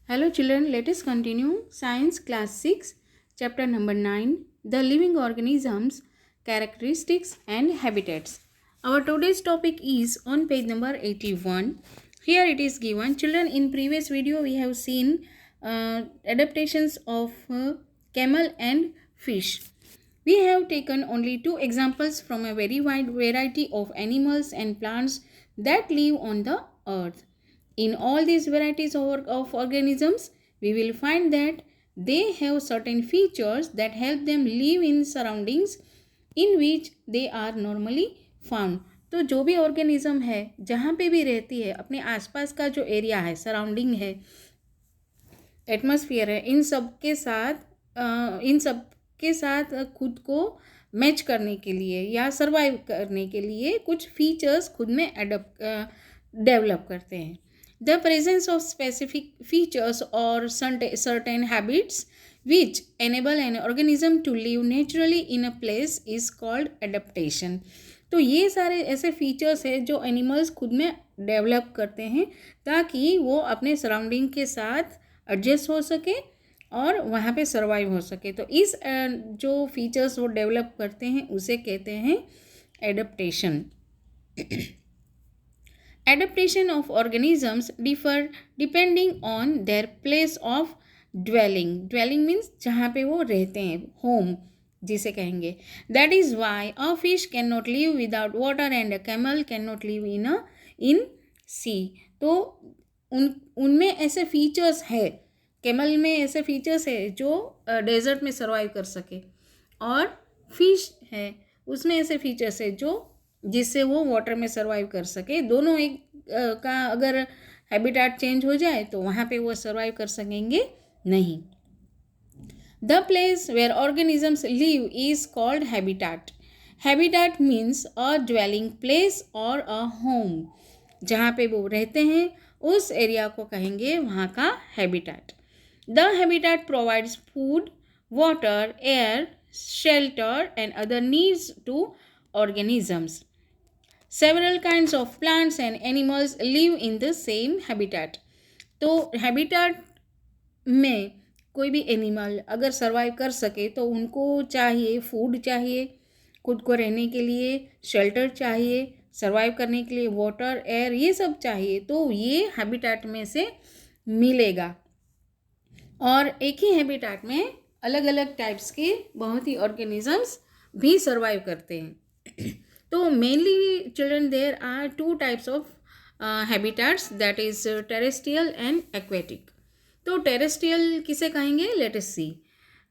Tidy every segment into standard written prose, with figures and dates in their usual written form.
Hello children, let us continue Science Class 6, Chapter number 9, The Living Organisms, Characteristics and Habitats. Our today's topic is on page number 81. Here it is given. Children, in previous video we have seen adaptations of camel and fish. We have taken only two examples from a very wide variety of animals and plants that live on the earth. In all these varieties of organisms, we will find that they have certain features that help them live in surroundings in which they are normally found. तो जो भी organism है जहाँ पे भी रहती है अपने आसपास का जो एरिया है सराउंडिंग है एटमॉस्फेयर है इन सब के साथ खुद को मैच करने के लिए या सरवाइव करने के लिए कुछ फीचर्स खुद में डेवलप करते हैं. The presence of specific features or certain habits which enable an organism to live naturally in a place is called adaptation. तो ये सारे ऐसे फीचर्स हैं जो एनिमल्स खुद में डेवलप करते हैं ताकि वो अपने सराउंडिंग के साथ एडजस्ट हो सके और वहाँ पे सर्वाइव हो सके. तो इस जो फीचर्स वो डेवलप करते हैं उसे कहते हैं adaptation. Adaptation of organisms differ depending on their place of dwelling. Dwelling means जहाँ पे वो रहते हैं, home जिसे कहेंगे. That is why a fish cannot live without water and a camel cannot live in sea. तो उनमें ऐसे फीचर्स है, कैमल में ऐसे फीचर्स है जो डेजर्ट में सर्वाइव कर सके और फिश है उसमें ऐसे फीचर्स है जो जिससे वो वाटर में सर्वाइव कर सके. दोनों एक का अगर हैबिटेट चेंज हो जाए तो वहाँ पे वो सर्वाइव कर सकेंगे नहीं. The place where organisms live is called habitat. Habitat means a dwelling place और अ होम. जहाँ पे वो रहते हैं उस एरिया को कहेंगे वहाँ का habitat. The habitat provides food, water, air, shelter and other needs to organisms. Several kinds of plants and animals live in the same habitat. तो हैबिटेट में कोई भी एनिमल अगर सर्वाइव कर सके तो उनको चाहिए फूड, चाहिए खुद को रहने के लिए, शेल्टर चाहिए, सर्वाइव करने के लिए वाटर, एयर, ये सब चाहिए. तो ये हैबिटेट में से मिलेगा. और एक ही हैबिटेट में अलग अलग टाइप्स के बहुत ही ऑर्गेनिजम्स भी सर्वाइव करते हैं. तो mainly children there are two types of habitats that is terrestrial and aquatic. तो टेरेस्ट्रियल किसे कहेंगे, let us see.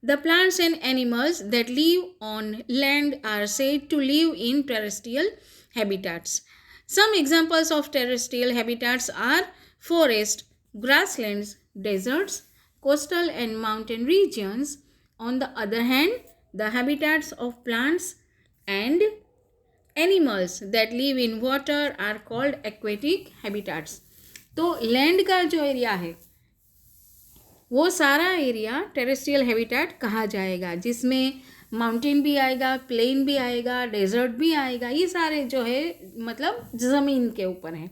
The plants and animals that live on land are said to live in terrestrial habitats. Some examples of terrestrial habitats are forest, grasslands, deserts, coastal and mountain regions. On the other hand, the habitats of plants and animals that live in water are called aquatic habitats. तो land का जो area है वो सारा area terrestrial habitat कहा जाएगा, जिसमें mountain भी आएगा, प्लेन भी आएगा, डेजर्ट भी आएगा. ये सारे जो है मतलब ज़मीन के ऊपर हैं.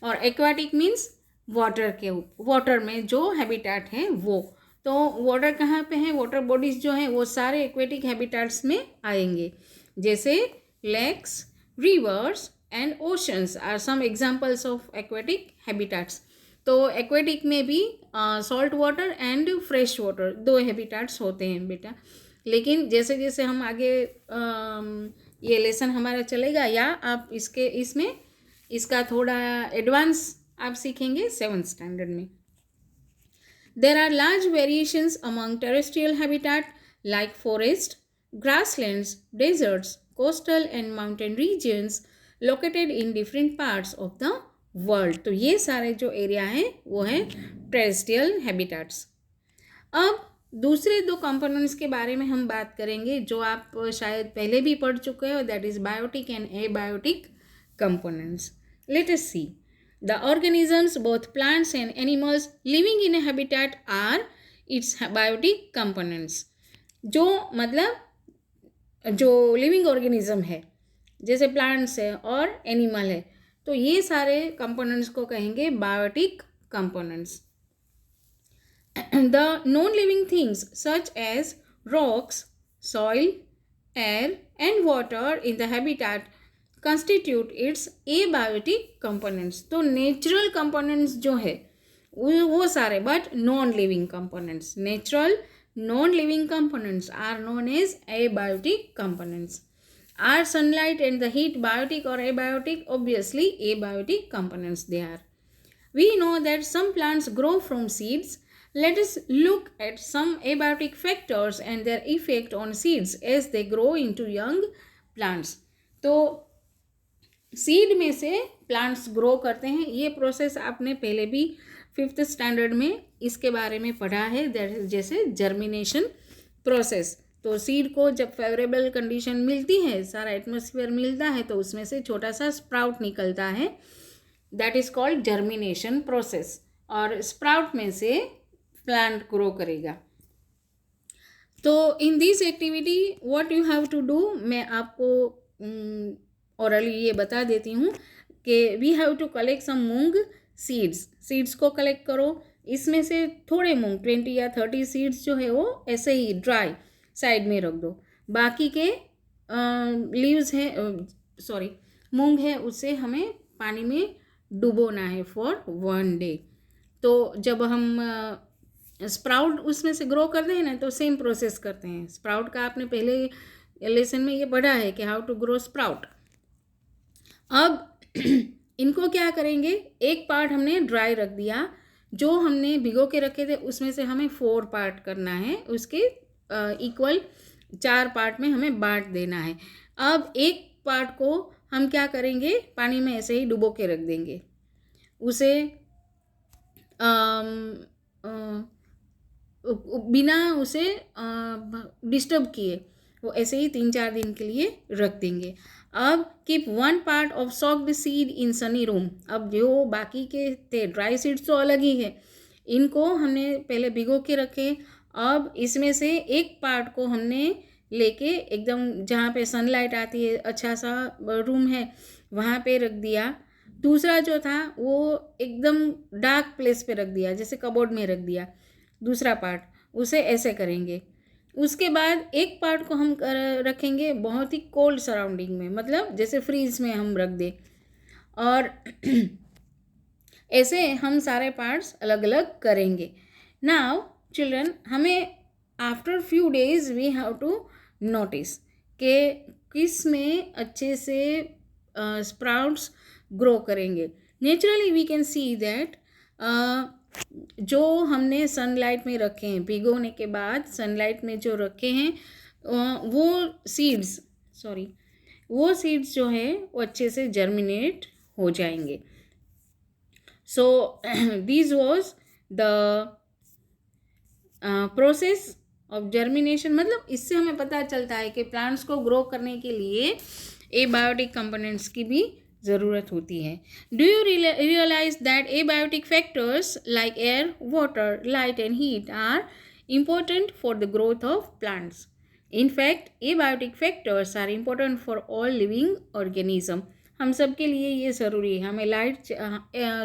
और एक्वाटिक मीन्स वाटर में जो हैबिटेट है वो. तो वाटर कहाँ पे है, वाटर बॉडीज जो हैं वो सारे एक्वेटिक हैबिटेट्स में आएंगे. जैसे lakes, rivers and oceans are some examples of aquatic habitats. तो एक्वेटिक में भी salt water and fresh water दो हैबिटेट्स होते हैं बेटा. लेकिन जैसे जैसे हम आगे ये लेसन हमारा चलेगा या आप इसका थोड़ा एडवांस आप सीखेंगे 7th स्टैंडर्ड में. There are large variations among terrestrial habitat like forest, grasslands, deserts, coastal and mountain regions located in different parts of the world. तो ये सारे जो एरिया हैं वो हैं terrestrial habitats. अब दूसरे दो कंपोनेंट्स के बारे में हम बात करेंगे जो आप शायद पहले भी पढ़ चुके हो, that is biotic and abiotic components. Let us see. The organisms, both plants and animals living in a habitat are its biotic components. जो मतलब जो लिविंग ऑर्गेनिज्म है जैसे प्लांट्स है और एनिमल है तो ये सारे कंपोनेंट्स को कहेंगे biotic components. The non-living things such as rocks, soil, air and water in the habitat constitute its abiotic components. तो natural components जो है वो सारे, but non-living components, natural non-living components are known as abiotic components. Are sunlight and the heat biotic or abiotic? Obviously abiotic components they are. We know that some plants grow from seeds. Let us look at some abiotic factors and their effect on seeds as they grow into young plants. तो seed में से plants grow करते हैं. ये process आपने पहले भी 5th standard में इसके बारे में पढ़ा है, जैसे जर्मिनेशन प्रोसेस. तो सीड को जब फेवरेबल कंडीशन मिलती है, सारा एटमॉस्फेयर मिलता है, तो उसमें से छोटा सा स्प्राउट निकलता है. That is called germination process. और स्प्राउट में से प्लांट ग्रो करेगा. तो in this activity what you have to do, मैं आपको ओरली ये बता देती हूँ कि we have to collect some moong seeds को कलेक्ट करो. इसमें से थोड़े मूंग 20 या 30 सीड्स जो है वो ऐसे ही ड्राई साइड में रख दो. बाकी के लीव्स है, सॉरी मूंग है, उसे हमें पानी में डुबोना है फॉर 1 डे. तो जब हम स्प्राउट उसमें से ग्रो करते हैं ना, तो सेम प्रोसेस करते हैं. स्प्राउट का आपने पहले लेसन में ये पढ़ा है कि हाउ टू ग्रो स्प्राउट. अब इनको क्या करेंगे, एक पार्ट हमने ड्राई रख दिया, जो हमने भिगो के रखे थे उसमें से हमें 4 पार्ट करना है, उसके इक्वल 4 पार्ट में हमें बांट देना है. अब एक पार्ट को हम क्या करेंगे, पानी में ऐसे ही डुबो के रख देंगे, उसे बिना उसे डिस्टर्ब किए वो ऐसे ही 3-4 दिन के लिए रख देंगे. अब keep 1 part of socked seed in Sunny room. अब जो बाकी के थे ड्राई सीड्स तो अलग ही है, इनको हमने पहले भिगो के रखे. अब इसमें से एक पार्ट को हमने लेके एकदम जहाँ पे सनलाइट आती है, अच्छा सा रूम है, वहाँ पे रख दिया. दूसरा जो था वो एकदम डार्क प्लेस पे रख दिया, जैसे कबोर्ड में रख दिया. दूसरा पार्ट उसे ऐसे करेंगे. उसके बाद एक पार्ट को हम रखेंगे बहुत ही कोल्ड सराउंडिंग में, मतलब जैसे फ्रीज में हम रख दें. और ऐसे हम सारे पार्ट्स अलग अलग करेंगे. नाउ चिल्ड्रन, हमें after few days we have to notice कि किस में अच्छे से स्प्राउट्स ग्रो करेंगे. Naturally we can see that जो हमने सनलाइट में रखे हैं, भिगोने के बाद सनलाइट में जो रखे हैं, वो सीड्स जो है वो अच्छे से जर्मिनेट हो जाएंगे. So this was the process of germination. मतलब इससे हमें पता चलता है कि प्लांट्स को ग्रो करने के लिए एबायोटिक कंपोनेंट्स की भी ज़रूरत होती है. Do you realise that abiotic factors like air, water, light and heat are important for the growth of plants. In fact abiotic factors are important for all living organism. हम सब के लिए ये ज़रूरी है. हमें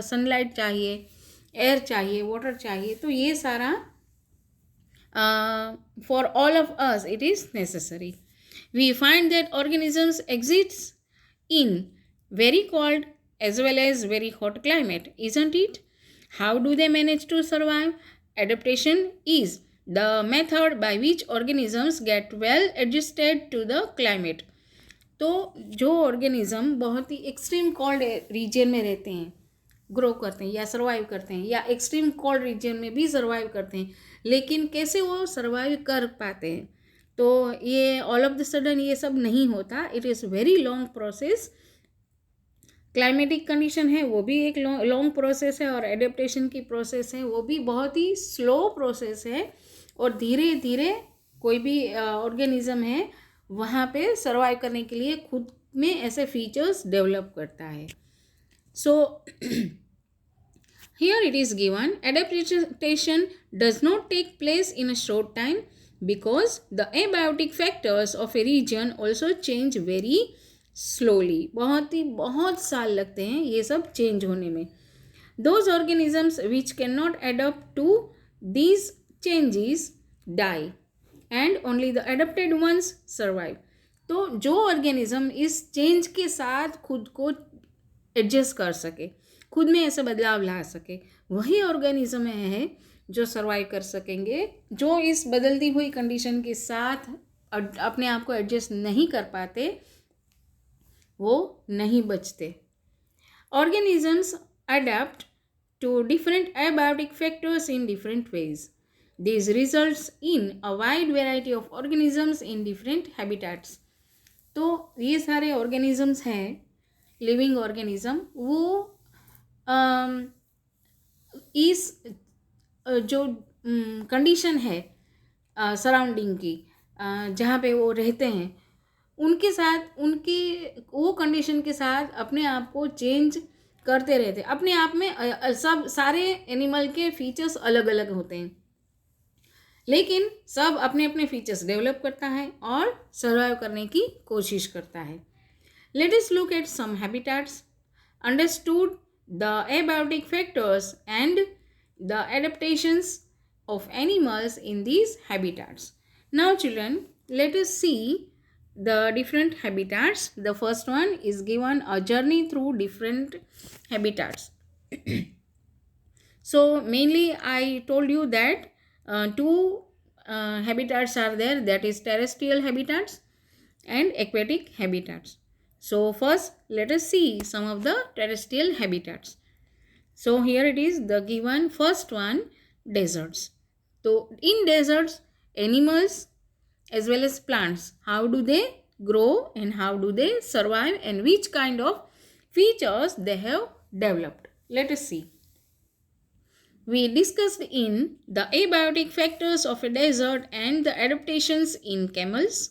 सनलाइट चाहिए, एयर चाहिए, वाटर चाहिए, तो ये सारा for all of us it is necessary. We find that organisms exist in very cold as well as very hot climate, isn't it? How do they manage to survive? Adaptation is the method by which organisms get well adjusted to the climate. तो जो organism बहुत ही extreme cold region में रहते हैं, grow करते हैं या survive करते हैं, या एक्सट्रीम कोल्ड रीजन में भी सर्वाइव करते हैं, लेकिन कैसे वो सर्वाइव कर पाते हैं, तो ये ऑल ऑफ द सडन ये सब नहीं होता. It is very long process. Climatic condition है वो भी एक लॉन्ग प्रोसेस है, और एडेप्टेशन की प्रोसेस है वो भी बहुत ही स्लो प्रोसेस है. और धीरे धीरे कोई भी ऑर्गेनिज्म है वहाँ पे सर्वाइव करने के लिए खुद में ऐसे फीचर्स डेवलप करता है. सो here it is given, adaptation does not take place in a short time because the abiotic factors of a region also change very slowly. बहुत साल लगते हैं ये सब चेंज होने में. Those organisms which cannot adapt to these changes die and only the adapted ones survive. तो जो ऑर्गेनिज्म इस चेंज के साथ खुद को एडजस्ट कर सके, खुद में ऐसे बदलाव ला सके, वही ऑर्गेनिज्म है जो सर्वाइव कर सकेंगे. जो इस बदलती हुई कंडीशन के साथ अपने आप को एडजस्ट नहीं कर पाते वो नहीं बचते. Organisms adapt to different abiotic factors in different ways. This results in a wide variety of organisms in different habitats. तो ये सारे ऑर्गेनिजम्स हैं, लिविंग ऑर्गेनिज्म, वो इस जो कंडीशन है सराउंडिंग की, जहाँ पे वो रहते हैं, उनके साथ, उनके वो कंडीशन के साथ अपने आप को चेंज करते रहते हैं. अपने आप में सब सारे एनिमल के फीचर्स अलग अलग होते हैं, लेकिन सब अपने अपने फीचर्स डेवलप करता है और सर्वाइव करने की कोशिश करता है. Let us look at some habitats, understood the abiotic factors and the adaptations of animals in these habitats. Now children, let us see the different habitats. The first one is given a journey through different habitats. So mainly I told you that two habitats are there, that is terrestrial habitats and aquatic habitats. So first let us see some of the terrestrial habitats. So here it is, the given first one, deserts. So in deserts, animals as well as plants, how do they grow and how do they survive and which kind of features they have developed? Let us see. We discussed in the abiotic factors of a desert and the adaptations in camels.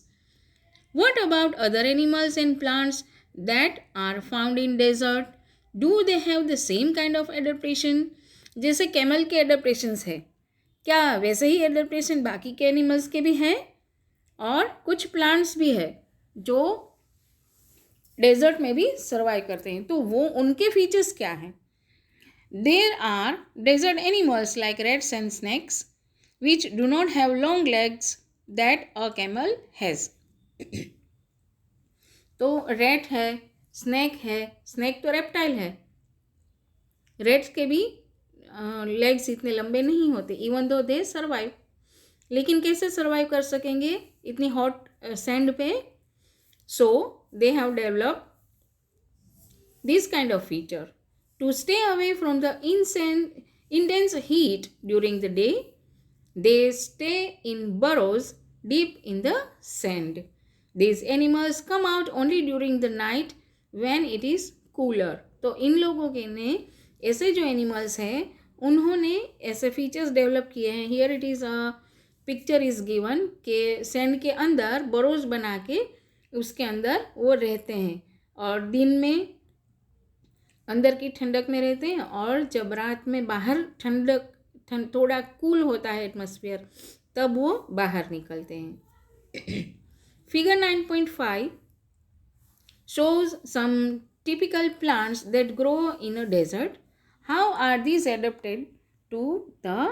What about other animals and plants that are found in desert? Do they have the same kind of adaptation? जैसे camel के adaptations है, क्या वैसे ही adaptation बाकी के animals के भी हैं? और कुछ प्लांट्स भी है जो डेजर्ट में भी सर्वाइव करते हैं, तो वो उनके फीचर्स क्या हैं? There are desert animals like rats and snakes which do not have long legs that a camel has. तो रैट है, स्नैक है, स्नैक तो रेप्टाइल है, रेट्स के भी लेग्स इतने लंबे नहीं होते, इवन दो दे सर्वाइव. लेकिन कैसे सर्वाइव कर सकेंगे इतनी हॉट सैंड पे? So they have developed this kind of feature to stay away from the intense heat during the day. They stay in burrows deep in the sand. These animals come out only during the night when it is cooler. तो इन लोगों के ने ऐसे जो animals हैं उन्होंने ऐसे features develop किए हैं. Here it is a picture is given के सैंड के अंदर बरोज बना के उसके अंदर वो रहते हैं और दिन में अंदर की ठंडक में रहते हैं और जब रात में बाहर थोड़ा कूल होता है एटमॉस्फेयर तब वो बाहर निकलते हैं. Figure 9.5 shows some typical plants that grow in a desert. How are these adapted to the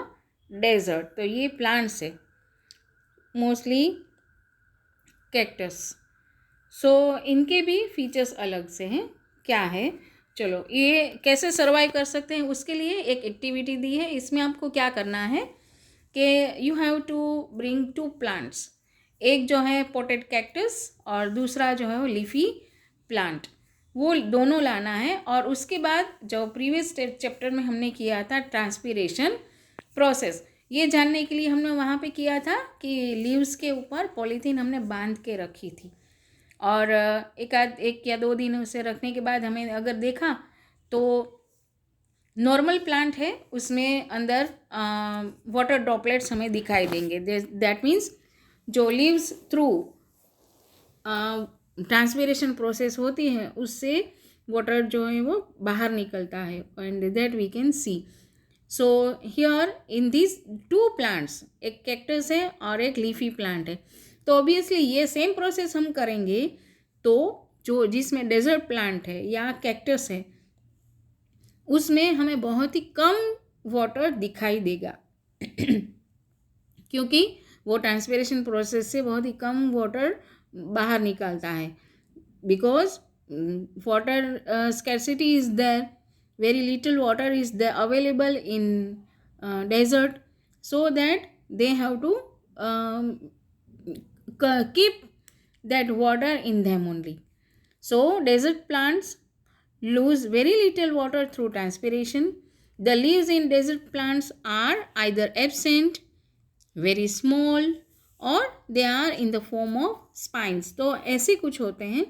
desert? तो ये plants है, mostly cactus. So इनके भी features अलग से हैं. क्या है? चलो ये कैसे सर्वाइव कर सकते हैं उसके लिए एक एक्टिविटी दी है. इसमें आपको क्या करना है कि you have to bring to plants. एक जो है पोटेड कैक्टस और दूसरा जो है वो लीफी प्लांट, वो दोनों लाना है. और उसके बाद जो प्रीवियस चैप्टर में हमने किया था ट्रांसपीरेशन प्रोसेस, ये जानने के लिए हमने वहाँ पे किया था कि लीव्स के ऊपर पॉलीथीन हमने बांध के रखी थी और एक या दो दिन उसे रखने के बाद हमें अगर देखा तो नॉर्मल प्लांट है उसमें अंदर वाटर ड्रॉपलेट्स हमें दिखाई देंगे. दैट मीन्स जो लीव्स थ्रू ट्रांसपीरेशन प्रोसेस होती है उससे वाटर जो है वो बाहर निकलता है and that we can see. So here in this two plants, एक कैक्टस है और एक लीफी प्लांट है, तो ऑब्वियसली ये सेम प्रोसेस हम करेंगे तो जो जिसमें डेजर्ट प्लांट है या कैक्टस है उसमें हमें बहुत ही कम वाटर दिखाई देगा क्योंकि वो ट्रांसपिरेशन प्रोसेस से बहुत ही कम वाटर बाहर निकालता है. Because water scarcity is there, very little water is there available in desert, so that they have to keep that water in them only. So desert plants lose very little water through transpiration. The leaves in desert plants are either absent, very small, और they are in the form of spines. तो ऐसे कुछ होते हैं,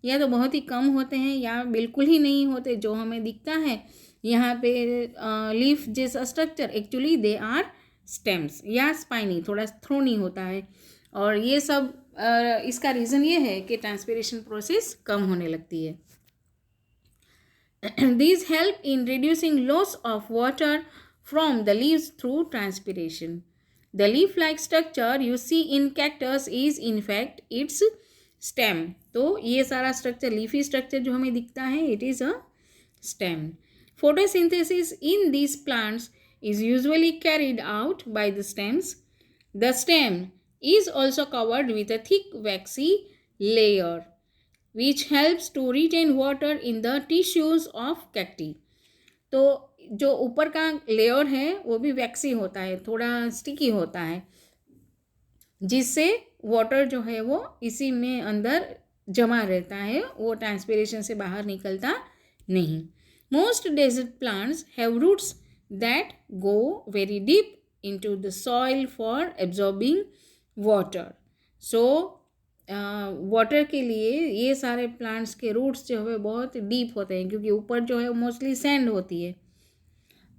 या तो बहुत ही कम होते हैं या बिल्कुल ही नहीं होते. जो हमें दिखता है यहाँ पे लीफ जैसा structure, actually they are stems या स्पाइनी, थोड़ा थ्रोनी होता है. और ये सब इसका रीज़न ये है कि ट्रांसपिरेशन प्रोसेस कम होने लगती है. These help in reducing loss of water from the leaves through transpiration. The leaf-like structure you see in cactus is in fact its stem. तो ये सारा स्ट्रक्चर, लीफी स्ट्रक्चर जो हमें दिखता है, it is a stem. Photosynthesis in these plants is usually carried out by the stems. The stem is also covered with a thick waxy layer which helps to retain water in the tissues of cacti. तो जो ऊपर का layer है वो भी वैक्सी होता है, थोड़ा स्टिकी होता है, जिससे वाटर जो है वो इसी में अंदर जमा रहता है, वो ट्रांसपिरेशन से बाहर निकलता नहीं. Most desert plants have roots that go very deep into the soil for absorbing water. So water के लिए ये सारे प्लांट्स के रूट्स जो है बहुत डीप होते हैं, क्योंकि ऊपर जो है मोस्टली सैंड होती है,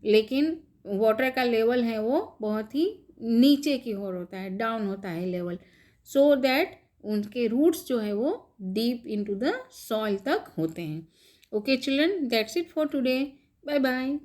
लेकिन वाटर का लेवल है वो बहुत ही नीचे की ओर होता है, डाउन होता है लेवल, सो दैट उनके रूट्स जो है वो डीप इनटू द सॉइल तक होते हैं. Okay children, that's it for today. Bye bye.